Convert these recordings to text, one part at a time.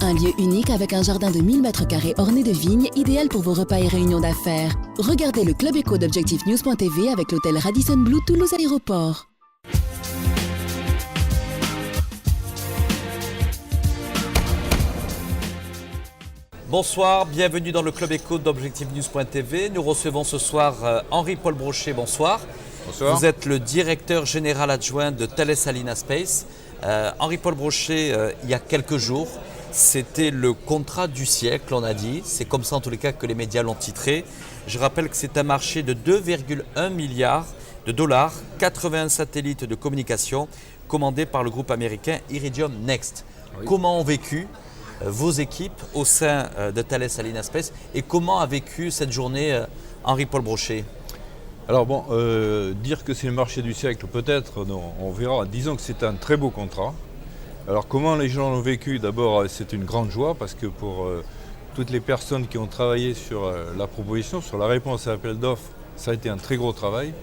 un lieu unique avec un jardin de 1000 m² orné de vignes, idéal pour vos repas et réunions d'affaires. Regardez le Club Éco d'ObjectiveNews.tv avec l'hôtel Radisson Blu Toulouse Aéroport. Bonsoir, bienvenue dans le Club Éco d'ObjectiveNews.tv. Nous recevons ce soir Henri-Paul Brochet, bonsoir. Bonsoir. Vous êtes le directeur général adjoint de Thales Alenia Space. Henri-Paul Brochet, il y a quelques jours, c'était le contrat du siècle, on a dit. C'est comme ça en tous les cas que les médias l'ont titré. Je rappelle que c'est un marché de 2,1 milliards de dollars, 80 satellites de communication commandés par le groupe américain Iridium Next. Oui. Comment ont vécu vos équipes au sein de Thales Alenia Space et comment a vécu cette journée Henri-Paul Brochet? Alors bon, dire que c'est le marché du siècle, peut-être, non, on verra. Disons que c'est un très beau contrat. Alors comment les gens l'ont vécu? D'abord, c'est une grande joie parce que pour toutes les personnes qui ont travaillé sur la proposition, sur la réponse à l'appel d'offres, ça a été un très gros travail.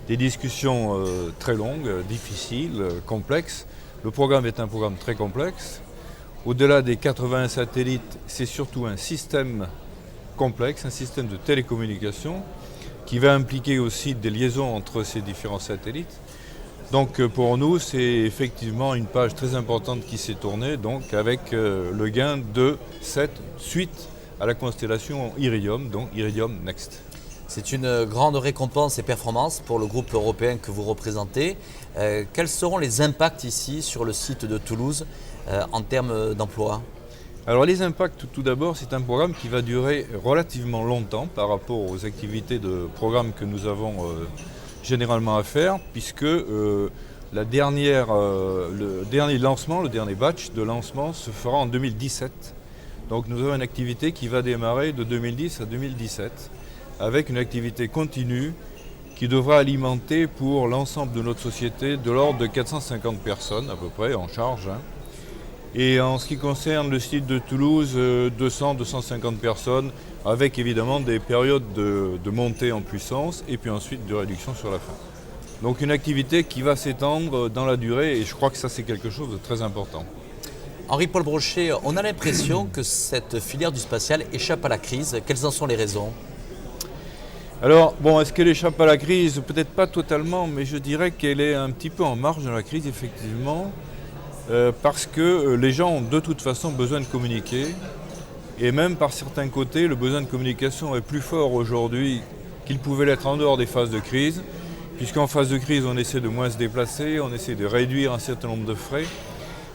Des discussions très longues, difficiles, complexes. Le programme est un programme très complexe. Au-delà des 80 satellites, c'est surtout un système complexe, un système de télécommunication qui va impliquer aussi des liaisons entre ces différents satellites. Donc pour nous, c'est effectivement une page très importante qui s'est tournée donc avec le gain de cette suite à la constellation Iridium, donc Iridium Next. C'est une grande récompense et performance pour le groupe européen que vous représentez. Quels seront les impacts ici sur le site de Toulouse en termes d'emploi? Alors les impacts, tout d'abord, c'est un programme qui va durer relativement longtemps par rapport aux activités de programme que nous avons généralement à faire, puisque le dernier lancement, le dernier batch de lancement se fera en 2017. Donc nous avons une activité qui va démarrer de 2010 à 2017, avec une activité continue qui devra alimenter pour l'ensemble de notre société de l'ordre de 450 personnes à peu près en charge. Et en ce qui concerne le site de Toulouse, 200-250 personnes, avec évidemment des périodes de montée en puissance et puis ensuite de réduction sur la fin. Donc une activité qui va s'étendre dans la durée et je crois que ça c'est quelque chose de très important. Henri-Paul Brochet, on a l'impression que cette filière du spatial échappe à la crise. Quelles en sont les raisons? Alors, bon, est-ce qu'elle échappe à la crise? Peut-être pas totalement, mais je dirais qu'elle est un petit peu en marge de la crise, effectivement. Parce que les gens ont de toute façon besoin de communiquer et même par certains côtés le besoin de communication est plus fort aujourd'hui qu'il pouvait l'être en dehors des phases de crise, puisqu'en phase de crise on essaie de moins se déplacer, on essaie de réduire un certain nombre de frais,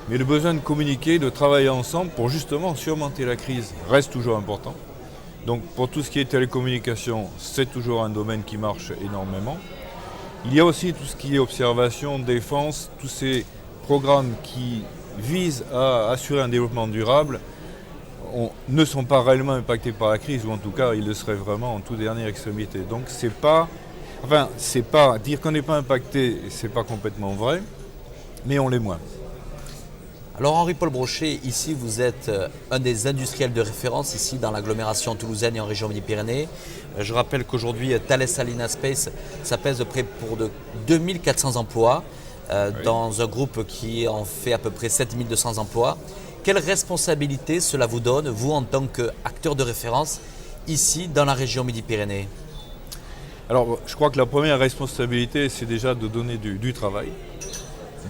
mais le besoin de communiquer, de travailler ensemble pour justement surmonter la crise reste toujours important. Donc pour tout ce qui est télécommunication, c'est toujours un domaine qui marche énormément. Il y a aussi tout ce qui est observation, défense, tous ces programmes qui visent à assurer un développement durable ne sont pas réellement impactés par la crise, ou en tout cas ils le seraient vraiment en toute dernière extrémité. Donc c'est pas dire qu'on n'est pas impacté, c'est pas complètement vrai, mais on l'est moins. Alors Henri-Paul Brochet, ici vous êtes un des industriels de référence ici dans l'agglomération toulousaine et en région Midi-Pyrénées. Je rappelle qu'aujourd'hui Thales Alenia Space, ça pèse près pour de 2400 emplois. Dans un groupe qui en fait à peu près 7200 emplois. Quelle responsabilité cela vous donne, vous, en tant qu'acteur de référence, ici, dans la région Midi-Pyrénées? Alors, je crois que la première responsabilité, c'est déjà de donner du travail,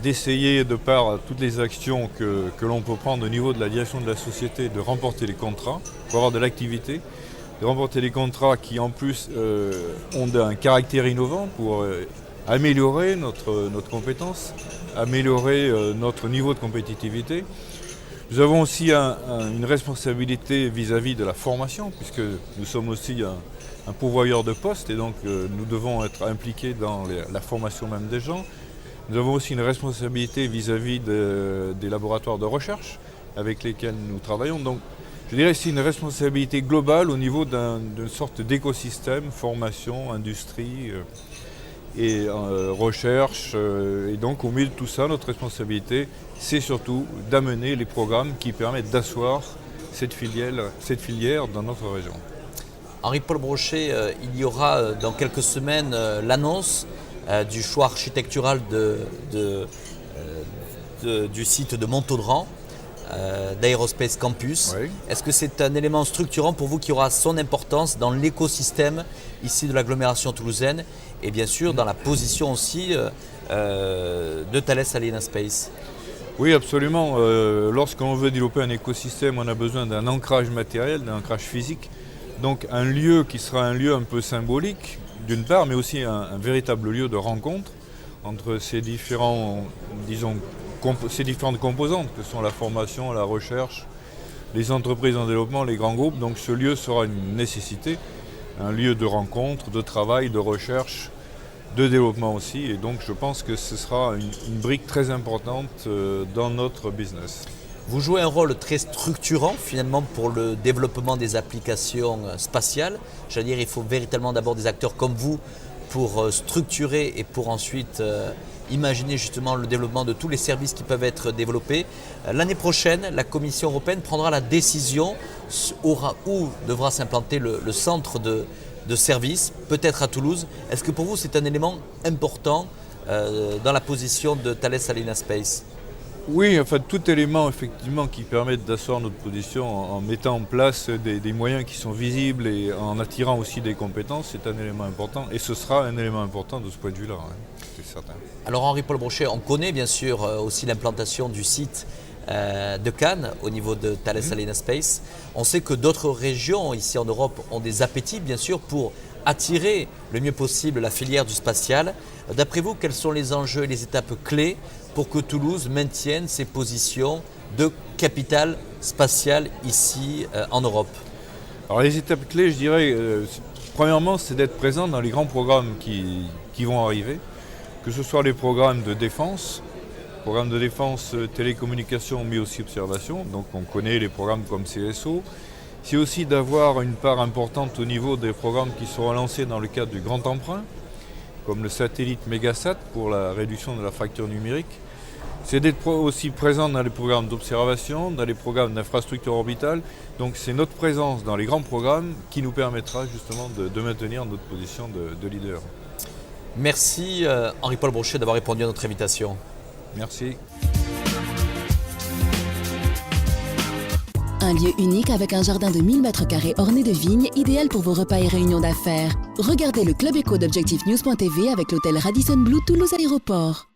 d'essayer, de par toutes les actions que l'on peut prendre au niveau de la direction de la société, de remporter les contrats, pour avoir de l'activité, de remporter les contrats qui, en plus, ont un caractère innovant pour améliorer notre compétence, améliorer notre niveau de compétitivité. Nous avons aussi une responsabilité vis-à-vis de la formation, puisque nous sommes aussi un pourvoyeur de postes et donc nous devons être impliqués dans la formation même des gens. Nous avons aussi une responsabilité vis-à-vis des laboratoires de recherche avec lesquels nous travaillons. Donc je dirais que c'est une responsabilité globale au niveau d'une sorte d'écosystème, formation, industrie et recherche. Et donc au milieu de tout ça, notre responsabilité, c'est surtout d'amener les programmes qui permettent d'asseoir cette filière dans notre région. Henri-Paul Brochet, il y aura dans quelques semaines l'annonce du choix architectural du site de Montaudran. d'Aerospace Campus. Oui. Est-ce que c'est un élément structurant pour vous qui aura son importance dans l'écosystème ici de l'agglomération toulousaine et bien sûr dans la position aussi de Thales Alenia Space? Oui, absolument. Lorsqu'on veut développer un écosystème, on a besoin d'un ancrage matériel, d'un ancrage physique. Donc un lieu qui sera un lieu un peu symbolique, d'une part, mais aussi un véritable lieu de rencontre entre ces différentes composantes que sont la formation, la recherche, les entreprises en développement, les grands groupes. Donc ce lieu sera une nécessité, un lieu de rencontre, de travail, de recherche, de développement aussi. Et donc je pense que ce sera une brique très importante dans notre business. Vous jouez un rôle très structurant finalement pour le développement des applications spatiales. J'allais dire, il faut véritablement d'abord des acteurs comme vous pour structurer et pour ensuite imaginer justement le développement de tous les services qui peuvent être développés. L'année prochaine, la Commission européenne prendra la décision où devra s'implanter le centre de services, peut-être à Toulouse. Est-ce que pour vous c'est un élément important dans la position de Thales Alenia Space? Oui, enfin tout élément effectivement qui permette d'asseoir notre position en mettant en place des moyens qui sont visibles et en attirant aussi des compétences, c'est un élément important et ce sera un élément important de ce point de vue-là, hein, c'est certain. Alors Henri-Paul Brochet, on connaît bien sûr aussi l'implantation du site de Cannes au niveau de Thales Alenia Space. On sait que d'autres régions ici en Europe ont des appétits bien sûr pour attirer le mieux possible la filière du spatial. D'après vous, quels sont les enjeux et les étapes clés pour que Toulouse maintienne ses positions de capitale spatiale ici en Europe? Alors les étapes clés, je dirais, premièrement, c'est d'être présent dans les grands programmes qui vont arriver, que ce soit les programmes de défense, télécommunications, mais aussi observation. Donc on connaît les programmes comme CSO. C'est aussi d'avoir une part importante au niveau des programmes qui seront lancés dans le cadre du grand emprunt, comme le satellite Megasat pour la réduction de la fracture numérique. C'est d'être aussi présent dans les programmes d'observation, dans les programmes d'infrastructure orbitale. Donc c'est notre présence dans les grands programmes qui nous permettra justement de maintenir notre position de leader. Merci Henri-Paul Brochet d'avoir répondu à notre invitation. Merci. Un lieu unique avec un jardin de 1000 m² orné de vignes, idéal pour vos repas et réunions d'affaires. Regardez le Club Éco d'Objectif News.tv avec l'hôtel Radisson Blu Toulouse Aéroport.